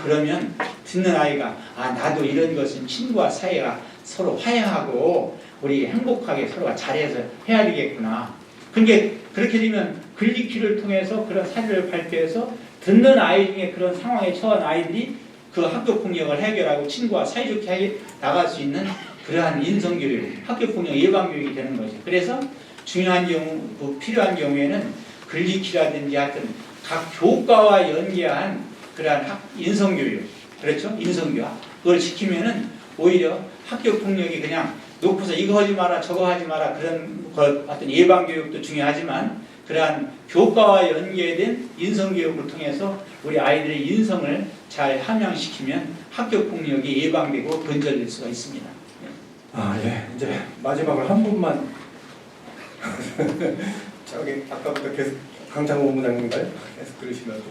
그러면 듣는 아이가 나도 이런 것은 친구와 사이가 서로 화해하고 우리 행복하게 서로가 잘해서 해야 되겠구나. 그게 그렇게 되면 글짓기를 통해서 그런 사례를 발표해서 듣는 아이 중에 그런 상황에 처한 아이들이 그 학교폭력을 해결하고 친구와 사이좋게 나갈 수 있는 그러한 인성교육, 학교폭력 예방교육이 되는 거죠. 그래서 중요한 경우, 필요한 경우에는 글짓기라든지 하여튼 각 교과와 연계한 그러한 인성교육, 그렇죠? 인성교육. 그걸 지키면은 오히려 학교폭력이 그냥 놓고서 이거 하지 마라, 저거 하지 마라 그런 어떤 예방교육도 중요하지만 그러한 교과와 연계된 인성교육을 통해서 우리 아이들의 인성을 잘 함양시키면 학교폭력이 예방되고 근절될 수가 있습니다. 예. 이제 마지막으로 한 분만 저기 아까부터 계속 강창호 본부장님가요? 계속 그러시면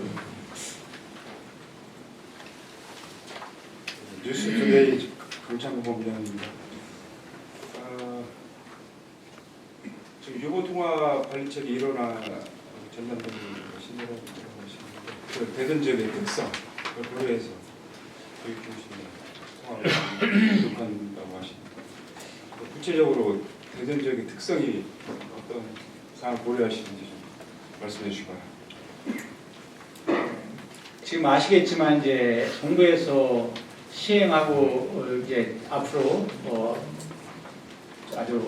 뉴스투데이 강창호 본부장입니다. 지금 유보통화 관리책이 일어나 전남동이 신뢰라고 하시는데 그 대전 지역의 특성, 그걸 고려해서 교육중심의 통합을 교육한다고 하십니다. 구체적으로 대전 지역의 특성이 어떤 사항을 고려하시는지 좀 말씀해 주시고요. 지금 아시겠지만 이제 정부에서 시행하고 이제 앞으로 아주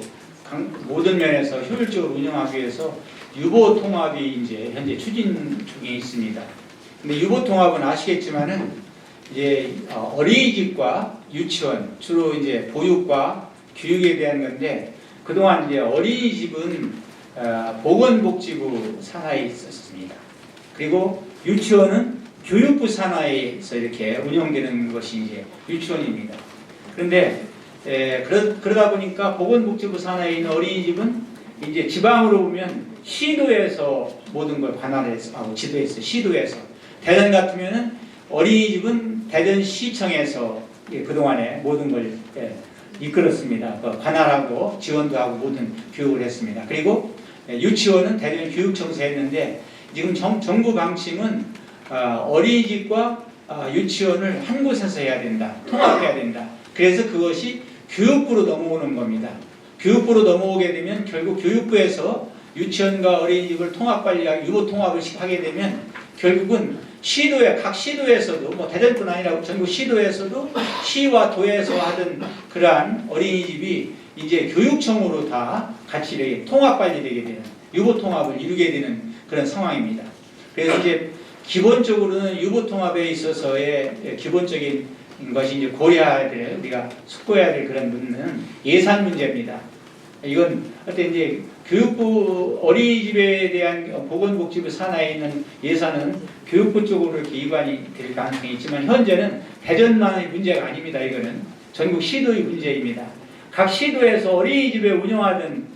모든 면에서 효율적으로 운영하기 위해서 유보 통합이 이제 현재 추진 중에 있습니다. 근데 유보 통합은 아시겠지만은 이제 어린이집과 유치원 주로 이제 보육과 교육에 대한 건데 그동안 이제 어린이집은 보건복지부 산하에 있었습니다. 그리고 유치원은 교육부 산하에서 이렇게 운영되는 것이 이제 유치원입니다. 그런데 그러다 보니까 보건복지부 산하에 있는 어린이집은 이제 지방으로 보면 시도에서 모든 걸 관할하고 지도에서 시도에서 대전 같으면은 어린이집은 대전시청에서 그동안에 모든 걸 이끌었습니다. 관할하고 지원도 하고 모든 교육을 했습니다. 그리고 유치원은 대전교육청에서 했는데 지금 정부 방침은 어린이집과 유치원을 한 곳에서 해야 된다. 통합해야 된다. 그래서 그것이 교육부로 넘어오는 겁니다. 교육부로 넘어오게 되면 결국 교육부에서 유치원과 어린이집을 통합 관리하고 유보 통합을 하게 되면 결국은 각 시도에서도 뭐 대전뿐 아니라 전국 시도에서도 시와 도에서 하던 그러한 어린이집이 이제 교육청으로 다 같이 이렇게 통합 관리되게 되는 유보 통합을 이루게 되는 그런 상황입니다. 그래서 이제 기본적으로는 유보 통합에 있어서의 기본적인 것이 이제 고려해야 될 우리가 숙고해야 될 그런 문제는 예산 문제입니다. 이건 어떤 이제 교육부 어린이집에 대한 보건복지부 산하에 있는 예산은 교육부 쪽으로 이렇게 이관이 될 가능성이 있지만 현재는 대전만의 문제가 아닙니다. 이거는 전국 시도의 문제입니다. 각 시도에서 어린이집에 운영하는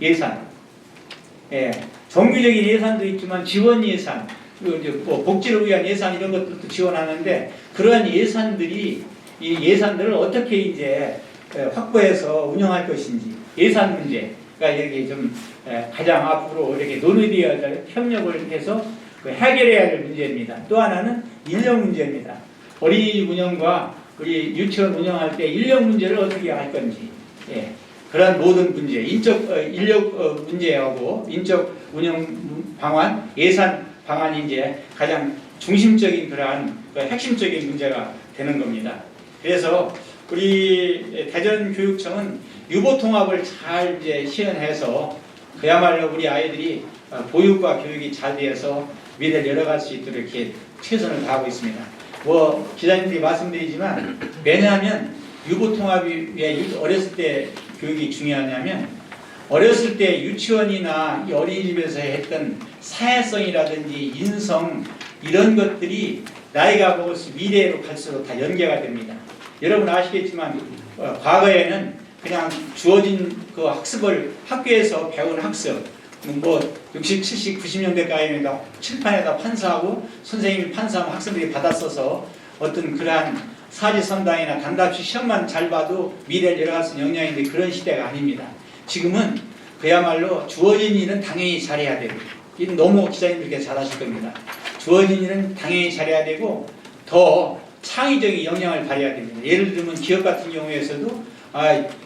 예산, 정규적인 예산도 있지만 지원 예산, 뭐 복지를 위한 예산 이런 것들도 지원하는데 그러한 예산들이 이 예산들을 어떻게 이제 확보해서 운영할 것인지 예산 문제가 이렇게 좀 가장 앞으로 이렇게 논의되어야 될 협력을 해서 해결해야 될 문제입니다. 또 하나는 인력 문제입니다. 어린이집 운영과 우리 유치원 운영할 때 인력 문제를 어떻게 할 건지, 그런 모든 문제, 인력 문제하고 인적 운영 방안, 예산 방안이 이제 가장 중심적인 그러한 핵심적인 문제가 되는 겁니다. 그래서 우리 대전교육청은 유보 통합을 잘 이제 시연해서 그야말로 우리 아이들이 보육과 교육이 잘 되어서 미래를 열어갈 수 있도록 이렇게 최선을 다하고 있습니다. 뭐 기자님들이 말씀드리지만 왜냐하면 유보 통합이 왜 어렸을 때 교육이 중요하냐면 어렸을 때 유치원이나 어린이집에서 했던 사회성이라든지 인성 이런 것들이 나이가 먹을수록 미래로 갈수록 다 연계가 됩니다. 여러분 아시겠지만 과거에는 그냥 주어진 그 학습을 학교에서 배운 학습 뭐 60, 70, 90년대까지는 칠판에다 판사하고 선생님이 판사하면 학생들이 받았어서 어떤 그러한 사지선당이나 단답식 시험만 잘 봐도 미래를 열어갈 수 있는 역량인데 그런 시대가 아닙니다. 지금은 그야말로 주어진 일은 당연히 잘해야 되고 이건 너무 기자님들께서 잘하실 겁니다. 주어진 일은 당연히 잘해야 되고 더 창의적인 역량을 발휘해야 됩니다. 예를 들면 기업 같은 경우에서도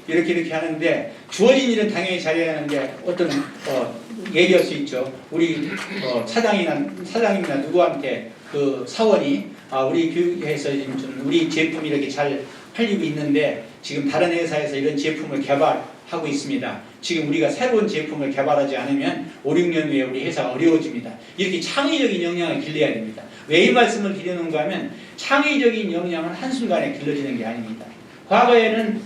이렇게 하는데 주어진 일은 당연히 잘해야 하는데 어떤 얘기할 수 있죠. 우리 사장님이나 누구한테 그 사원이 우리 교육회에서 좀 우리 제품이 이렇게 잘 팔리고 있는데 지금 다른 회사에서 이런 제품을 개발하고 있습니다. 지금 우리가 새로운 제품을 개발하지 않으면 5, 6년 후에 우리 회사가 어려워집니다. 이렇게 창의적인 역량을 길러야 됩니다. 왜 이 말씀을 드리는가 하면 창의적인 역량은 한순간에 길러지는 게 아닙니다. 과거에는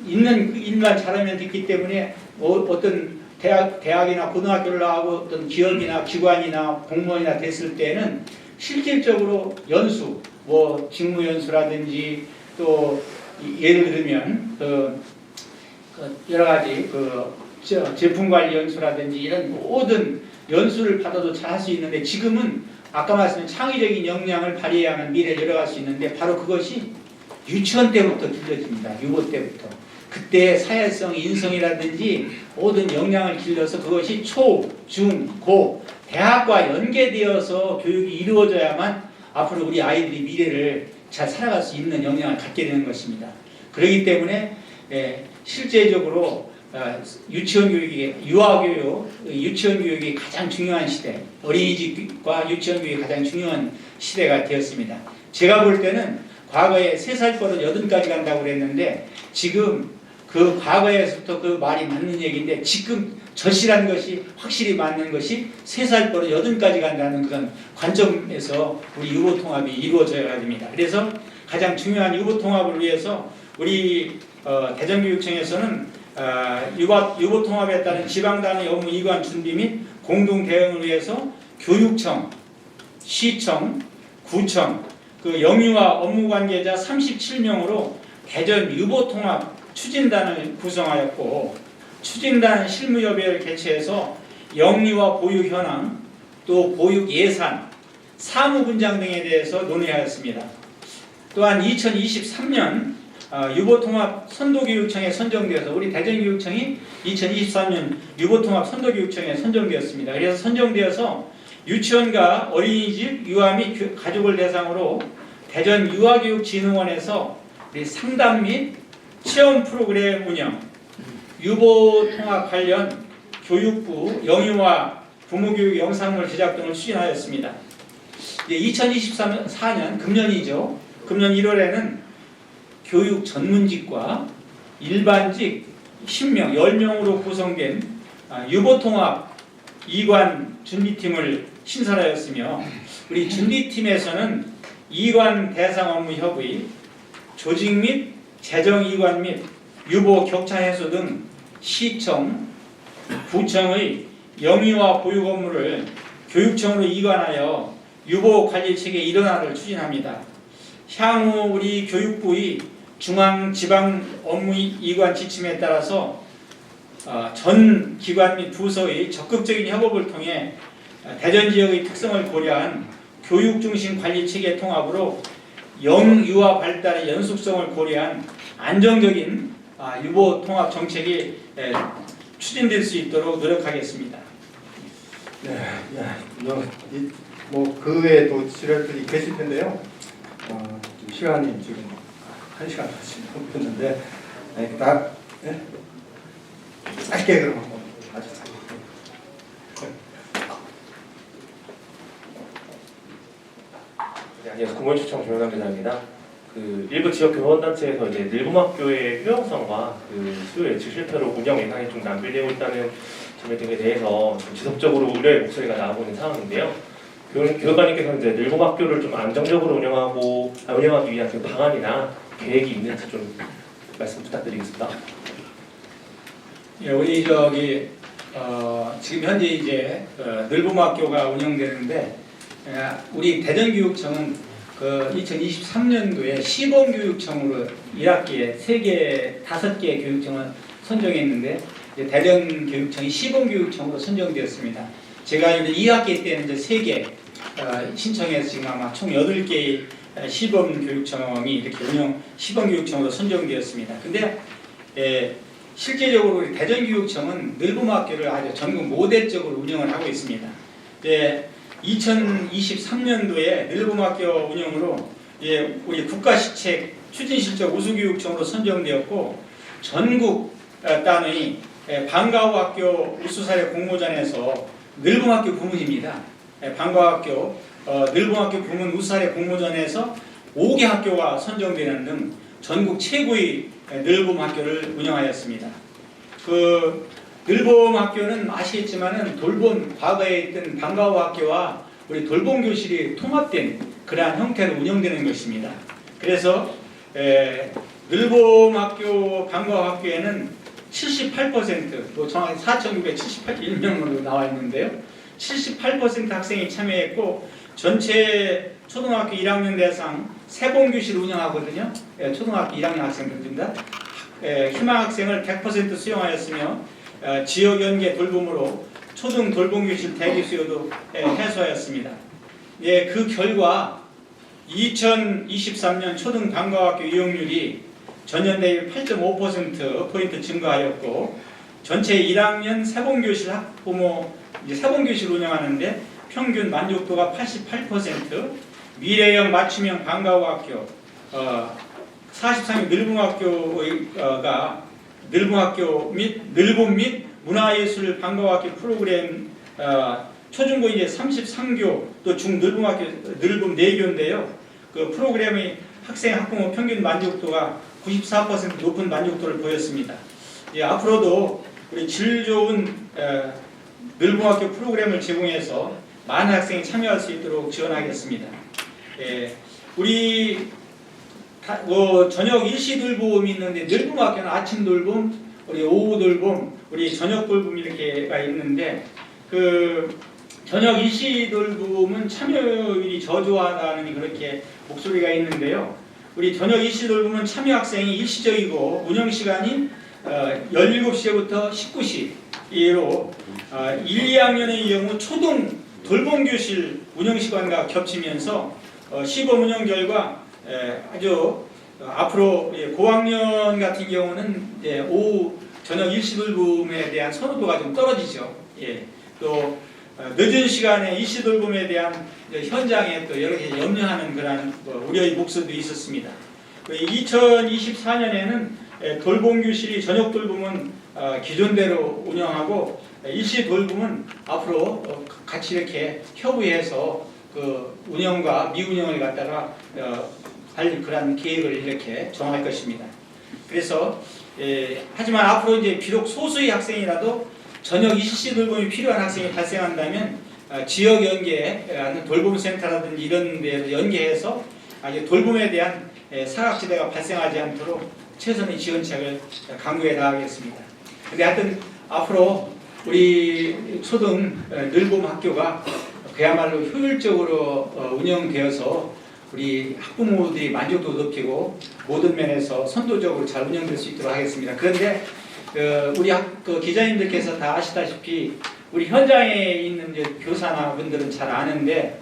있는 일만 잘하면 됐기 때문에 어떤 대학이나 고등학교를 나가고 어떤 기업이나 기관이나 공무원이나 됐을 때는 실질적으로 연수, 뭐 직무연수라든지 또 예를 들면 여러 가지 제품관리 연수라든지 이런 모든 연수를 받아도 잘 할 수 있는데 지금은 아까 말씀드린 창의적인 역량을 발휘해야만 미래를 열어갈 수 있는데 바로 그것이 유치원 때부터 길러집니다. 유보 때부터. 그때 사회성, 인성이라든지 모든 역량을 길러서 그것이 초, 중, 고, 대학과 연계되어서 교육이 이루어져야만 앞으로 우리 아이들이 미래를 잘 살아갈 수 있는 역량을 갖게 되는 것입니다. 그렇기 때문에 실제적으로 유치원 교육이 유아교육, 유치원 교육이 가장 중요한 시대, 어린이집과 유치원 교육이 가장 중요한 시대가 되었습니다. 제가 볼 때는 과거에 3살 버릇 8까지 간다고 그랬는데 지금 그 과거에서부터 그 말이 맞는 얘기인데 지금 절실한 것이 확실히 맞는 것이 3살 버릇 8까지 간다는 그런 관점에서 우리 유보 통합이 이루어져야 됩니다. 그래서 가장 중요한 유보 통합을 위해서 우리 대전교육청에서는 유보 통합에 따른 지방단위 업무 이관 준비 및 공동 대응을 위해서 교육청, 시청, 구청, 그 영유아 업무 관계자 37명으로 대전 유보 통합 추진단을 구성하였고 추진단 실무협의회를 개최해서 영유아 보육 현황, 또 보육 예산, 사무분장 등에 대해서 논의하였습니다. 또한 2023년 유보통합 선도교육청에 선정되어서 우리 대전교육청이 2023년 유보통합 선도교육청에 선정되었습니다. 그래서 선정되어서 유치원과 어린이집 유아 및 가족을 대상으로 대전 유아교육진흥원에서 우리 상담 및 체험 프로그램 운영, 유보통합 관련 교육부 영유아 부모교육 영상물 제작 등을 추진하였습니다. 2024년 금년이죠. 금년 1월에는 교육 전문직과 일반직 10명, 10명으로 구성된 유보통합 이관 준비팀을 신설하였으며 우리 준비팀에서는 이관 대상 업무 협의, 조직 및 재정 이관 및 유보 격차 해소 등 시청, 구청의 영유아 보육 업무를 교육청으로 이관하여 유보 관리 체계 일원화를 추진합니다. 향후 우리 교육부의 중앙 지방 업무 이관 지침에 따라서 전 기관 및 부서의 적극적인 협업을 통해 대전 지역의 특성을 고려한 교육 중심 관리 체계 통합으로 영유아 발달의 연속성을 고려한 안정적인 유보 통합 정책이 추진될 수 있도록 노력하겠습니다. 네, 그 외에도 지뢰들이 계실 텐데요. 시간이 지금 1시간 넘었는데 짧게 그럼 한번 하셨어요. 네, 안녕하세요. 공무원시청 조현환 기자입니다. 일부 지역 교원단체에서 이제 늘봄학교의 효용성과 수요 예측 실패로 운영 예산이 좀 낭비되고 있다는 점에 등에 대해서 좀 지속적으로 우려의 목소리가 나오고 있는 상황인데요. 교육관님께서는 이제 늘봄학교를 좀 안정적으로 운영하기 위한 그 방안이나 계획이 있는지 좀 말씀 부탁드리겠습니다. 예, 우리 지금 현재 이제 늘봄학교가 운영되는데 우리 대전교육청은 2023년도에 시범교육청으로 1학기에 5개 교육청을 선정했는데 대전교육청이 시범교육청으로 선정되었습니다. 제가 이제 2학기 때는 이제 3개 신청해서 지금 아마 총 8개의 시범교육청이 이렇게 시범교육청으로 선정되었습니다. 근데 실제적으로 우리 대전교육청은 늘봄학교를 아주 전국 모델적으로 운영을 하고 있습니다. 2023년도에 늘봄학교 운영으로 우리 국가시책 추진실적 우수교육청으로 선정되었고 전국 단위 방과후학교 우수사례 공모전에서 늘봄학교 부문입니다. 방과후학교 늘봄학교 부문 우수사례 공모전에서 5개 학교가 선정되는 등 전국 최고의 늘봄학교를 운영하였습니다. 늘봄학교는 아시겠지만은 과거에 있던 방과후학교와 우리 돌봄교실이 통합된 그러한 형태로 운영되는 것입니다. 그래서 늘봄학교 방과후학교에는 78%, 정확히 4,678명으로 나와 있는데요. 78% 학생이 참여했고 전체 초등학교 1학년 대상 세봉교실을 운영하거든요. 초등학교 1학년 학생들입니다. 희망학생을 100% 수용하였으며 지역연계 돌봄으로 초등 돌봄교실 대기 수요도 해소하였습니다. 그 결과 2023년 초등 방과후학교 이용률이 전년 대비 8.5% 증가하였고 전체 1학년 세봉교실 학부모 세봉교실 운영하는데 평균 만족도가 88%, 미래형 맞춤형 방과후학교 43개 늘봄학교 및 늘봄 및 문화예술 방과후학교 프로그램 초중고 이제 33교 또 중늘봄학교 늘봄 4교인데요. 그 프로그램의 학생 학부모 평균 만족도가 94% 높은 만족도를 보였습니다. 예, 앞으로도 우리 질 좋은 늘봄학교 프로그램을 제공해서 많은 학생이 참여할 수 있도록 지원하겠습니다. 예, 우리 저녁 일시 돌봄이 있는데 늘봄학교는 아침 돌봄, 우리 오후 돌봄, 우리 저녁 돌봄 이렇게가 있는데 그 저녁 일시 돌봄은 참여율이 저조하다는 그렇게 목소리가 있는데요. 우리 저녁 일시 돌봄은 참여 학생이 일시적이고 운영 시간이 17시부터 19시로 1, 2학년의 경우 초등 돌봄 교실 운영 시간과 겹치면서 시범 운영 결과 아주 앞으로 고학년 같은 경우는 오후 저녁 일시 돌봄에 대한 선호도가 좀 떨어지죠. 예. 또 늦은 시간에 일시 돌봄에 대한 현장에 또 여러 개 염려하는 그런 우려의 목소리도 있었습니다. 2024년에는 돌봄 교실이 저녁 돌봄은 기존대로 운영하고 일시 돌봄은 앞으로 같이 이렇게 협의해서 그 운영과 미운영을 갖다가 할 그런 계획을 이렇게 정할 것입니다. 그래서 하지만 앞으로 이제 비록 소수의 학생이라도 저녁 일시 돌봄이 필요한 학생이 발생한다면 지역 연계, 돌봄센터라든지 이런 데서 연계해서 돌봄에 대한 사각지대가 발생하지 않도록 최선의 지원책을 강구해 나가겠습니다. 근데 하여튼 앞으로 우리 초등 늘봄 학교가 그야말로 효율적으로 운영되어서 우리 학부모들이 만족도 높이고 모든 면에서 선도적으로 잘 운영될 수 있도록 하겠습니다. 그런데 우리 기자님들께서 다 아시다시피 우리 현장에 있는 교사나 분들은 잘 아는데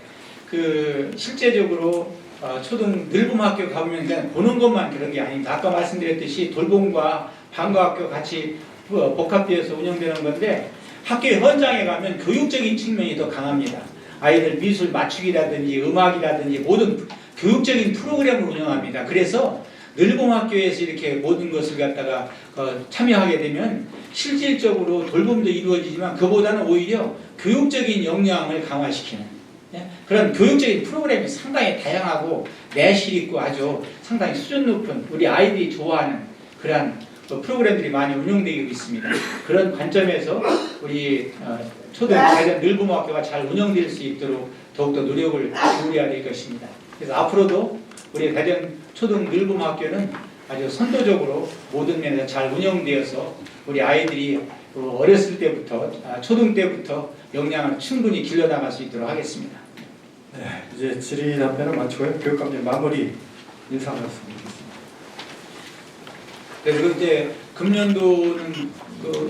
실제적으로 초등 늘봄 학교 가보면 그냥 보는 것만 그런 게 아닙니다. 아까 말씀드렸듯이 돌봄과 방과학교 같이 복합되어서 운영되는 건데 학교 현장에 가면 교육적인 측면이 더 강합니다. 아이들 미술 맞추기라든지 음악이라든지 모든 교육적인 프로그램을 운영합니다. 그래서 늘봄 학교에서 이렇게 모든 것을 갖다가 참여하게 되면 실질적으로 돌봄도 이루어지지만 그보다는 오히려 교육적인 역량을 강화시키는 그런 교육적인 프로그램이 상당히 다양하고 내실 있고 아주 상당히 수준 높은 우리 아이들이 좋아하는 그런 프로그램들이 많이 운영되고 있습니다. 그런 관점에서 우리 초등 늘봄 학교가 잘 운영될 수 있도록 더욱더 노력을 기울여야 될 것입니다. 그래서 앞으로도 우리 대전 초등 늘봄 학교는 아주 선도적으로 모든 면에서 잘 운영되어서 우리 아이들이 어렸을 때부터 초등 때부터 역량을 충분히 길러나갈 수 있도록 하겠습니다. 네, 이제 질의 답변을 마치고요. 교육감님 마무리 인사 말씀 드리겠습니다. 그리고 이제 금년도는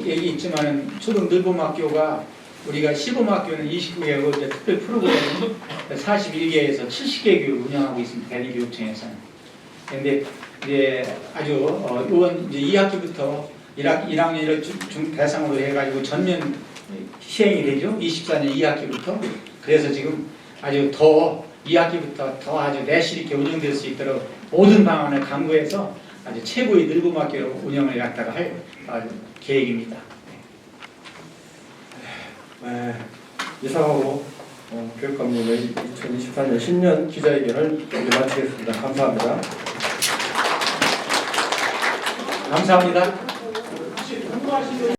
얘기 있지만은 초등 늘봄 학교가 우리가 시범 학교는 29개고 특별 프로그램은 41개에서 70개 교육을 운영하고 있습니다. 대리교육청에서는. 그런데 이제 아주 이번 이제 2학기부터 1학년을 대상으로 해가지고 전면 시행이 되죠. 24년 2학기부터. 그래서 지금 아주 더 2학기부터 더 아주 내실 있게 운영될 수 있도록 모든 방안을 강구해서 아주 최고의 늘봄 학교 운영을 갖다가 할 계획입니다. 네, 이상으로 교육감님의 2024년 신년 기자회견을 이제 마치겠습니다. 감사합니다. 감사합니다.